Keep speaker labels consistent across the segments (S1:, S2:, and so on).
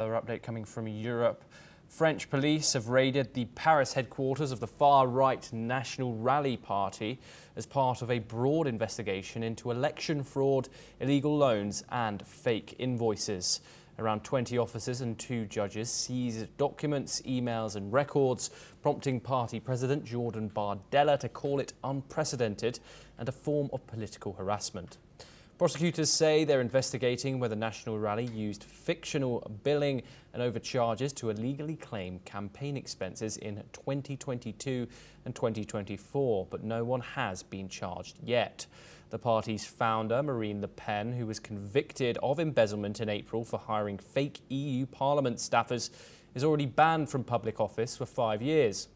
S1: Another update coming from Europe. French police have raided the Paris headquarters of the far-right National Rally Party as part of a broad investigation into election fraud, illegal loans and fake invoices. Around 20 officers and 2 judges seized documents, emails and records, prompting party president Jordan Bardella to call it unprecedented and a form of political harassment. Prosecutors say they're investigating whether National Rally used fictional billing and overcharges to illegally claim campaign expenses in 2022 and 2024, but no one has been charged yet. The party's founder, Marine Le Pen, who was convicted of embezzlement in April for hiring fake EU Parliament staffers, is already banned from public office for 5 years.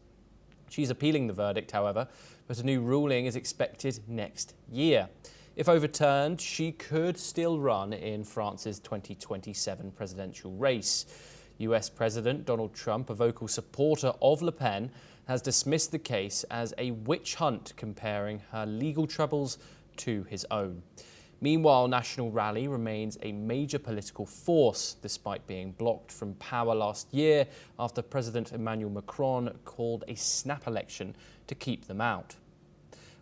S1: She's appealing the verdict, however, but a new ruling is expected next year. If overturned, she could still run in France's 2027 presidential race. US President Donald Trump, a vocal supporter of Le Pen, has dismissed the case as a witch hunt, comparing her legal troubles to his own. Meanwhile, National Rally remains a major political force, despite being blocked from power last year after President Emmanuel Macron called a snap election to keep them out.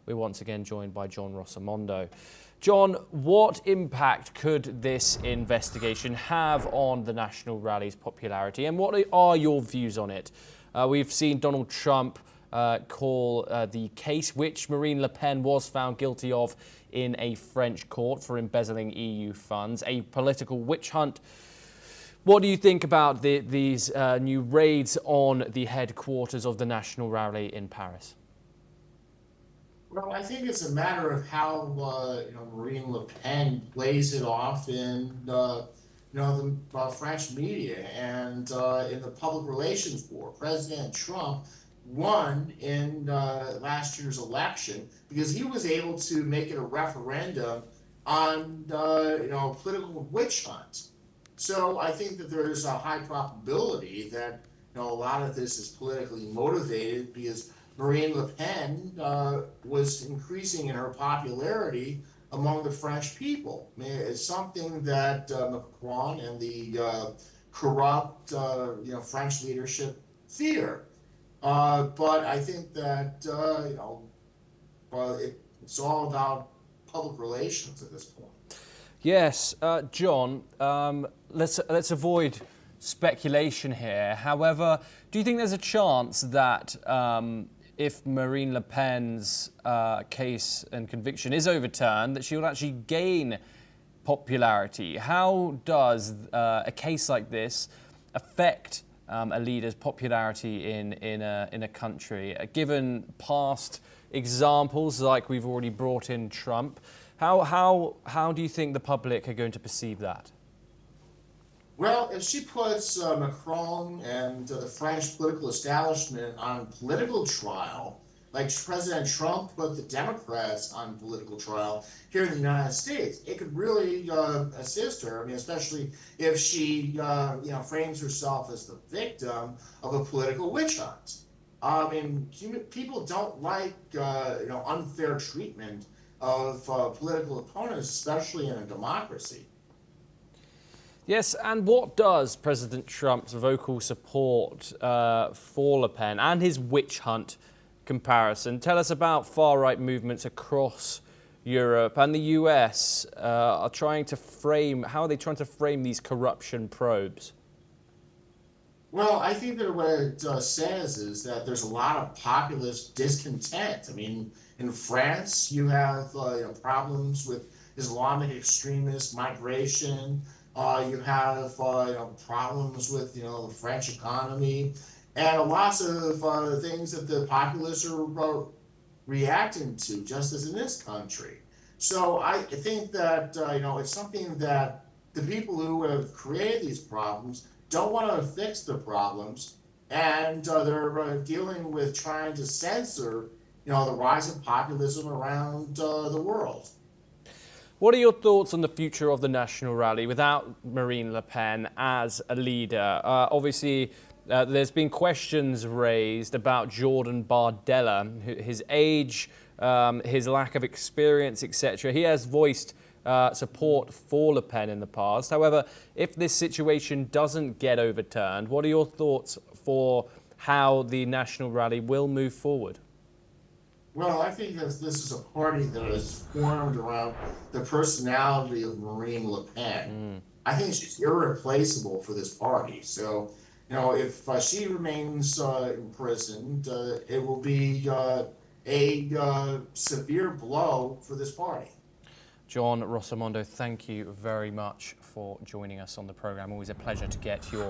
S1: We're once again joined by John Rosamondo. John, what impact could this investigation have on the National Rally's popularity, and what are your views on it? We've seen Donald Trump call the case, which Marine Le Pen was found guilty of in a French court for embezzling EU funds, a political witch hunt. What do you think about these new raids on the headquarters of the National Rally in Paris?
S2: Well, I think it's a matter of how Marine Le Pen plays it off in the French media and in the public relations war. President Trump won in last year's election because he was able to make it a referendum on a political witch hunt. So I think that there's a high probability that a lot of this is politically motivated because Marine Le Pen was increasing in her popularity among the French people. I mean, it's something that Macron and the corrupt French leadership fear. But I think that it's all about public relations at this point.
S1: Yes, John. Let's avoid speculation here. However, do you think there's a chance that if Marine Le Pen's case and conviction is overturned, that she will actually gain popularity? How does a case like this affect a leader's popularity in a country? Given past examples, like we've already brought in Trump, how do you think the public are going to perceive that?
S2: Well, if she puts Macron and the French political establishment on political trial, like President Trump put the Democrats on political trial here in the United States, it could really assist her. I mean, especially if she, frames herself as the victim of a political witch hunt. I mean, people don't like, unfair treatment of political opponents, especially in a democracy.
S1: Yes, and what does President Trump's vocal support for Le Pen and his witch hunt comparison tell us about far-right movements across Europe and the US are trying to frame? How are they trying to frame these corruption probes?
S2: Well, I think that what it says is that there's a lot of populist discontent. I mean, in France, you have problems with Islamic extremist migration. You have problems with the French economy, and lots of things that the populists are reacting to, just as in this country. So I think that it's something that the people who have created these problems don't want to fix the problems, and they're dealing with trying to censor the rise of populism around the world.
S1: What are your thoughts on the future of the National Rally without Marine Le Pen as a leader? Obviously, there's been questions raised about Jordan Bardella, his age, his lack of experience, etc. He has voiced support for Le Pen in the past. However, if this situation doesn't get overturned, what are your thoughts for how the National Rally will move forward?
S2: Well, I think that this is a party that is formed around the personality of Marine Le Pen. I think she's irreplaceable for this party. So, if she remains imprisoned, it will be a severe blow for this party.
S1: John Rossamondo, thank you very much for joining us on the programme. Always a pleasure to get your